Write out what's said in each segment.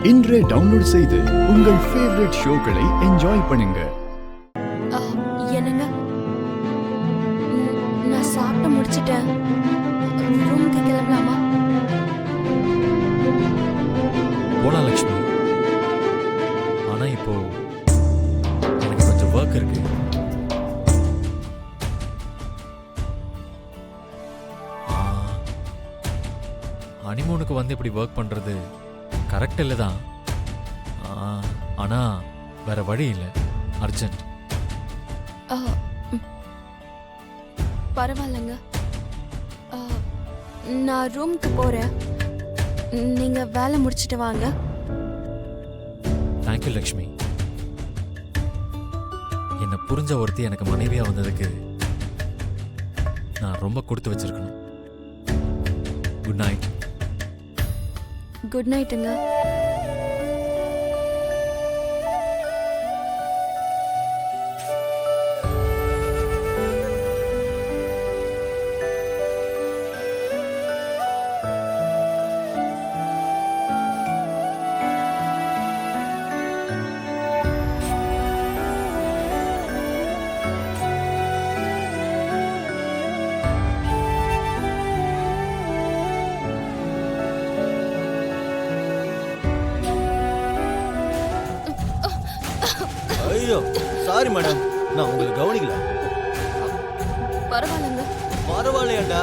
இன்றே டவுன்லோட் செய்து உங்கள் ஃபேவரட் ஷோக்களை என்ஜாய் பண்ணுங்க. என்னங்க, நான் சாப்பிட்டு முடிச்சிட்டேன். ரூமுக்கு கிளம்பலாமா? போலாம் லக்ஷ்மி. ஆனா இப்போ எனக்கு கொஞ்சம் ஒர்க் இருக்கு. ஹனிமூனுக்கு வந்து இப்படி ஒர்க் பண்றது கரெக்ட் இல்லை தான். ஆனா வேற வழி இல்லை, அர்ஜென்ட். பரவாயில்லைங்க, நான் ரூமுக்கு போறேன். நீங்க வேலை முடிச்சிட்டு வாங்க. தேங்க்யூ லக்ஷ்மி. என்னை புரிஞ்ச ஒருத்தி எனக்கு மனைவியா வந்ததுக்கு நான் ரொம்ப கொடுத்து வச்சிருக்கணும். Good night. குட் நைட்டுங்க. ஐயோ சாரி மேடம், நான் உங்களுக்கு கவனிக்கல. பரவாயில்லைங்க. பரவாயில்லையாண்டா,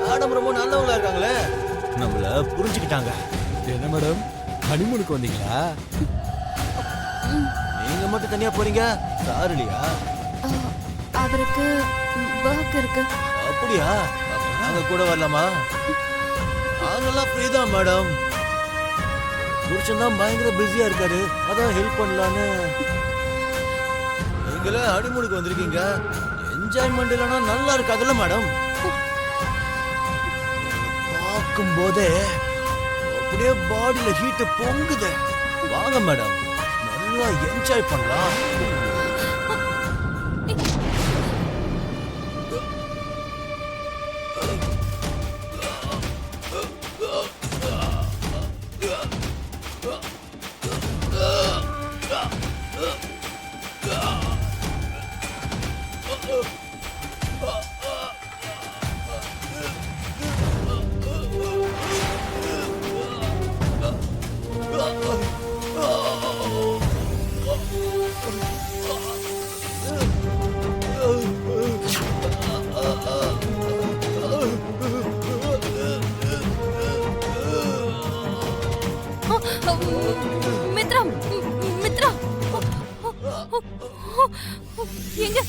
மேடம் ரொம்ப நல்லவங்களா இருக்காங்களே, நம்மள புரிஞ்சுக்கிட்டாங்க. என்ன மேடம், ஹனிமூனுக்கு வந்தீங்களா? நீங்க மட்டும் தனியா போறீங்க, சார் இல்லையா? அவருக்கு ஒர்க் இருக்கு. அப்படியா? நாங்க கூட வரலாமா? நாங்கெல்லாம் ஃப்ரீ தான் மேடம். புருஷன் தான் பயங்கர பிஸியா இருக்காரு, அதான் ஹெல்ப் பண்ணலான்னு. நீங்களே ஹனிமூனுக்கு வந்திருக்கீங்க, என்ஜாய்மெண்ட் இல்லைன்னா நல்லா இருக்காதுல்ல மேடம்? பார்க்கும் போதே அப்படியே பாடியில ஹீட் பொங்குது. வாங்க மேடம், நல்லா என்ஜாய் பண்ணலாம். மித்ரா, மித்ரா, எங்க?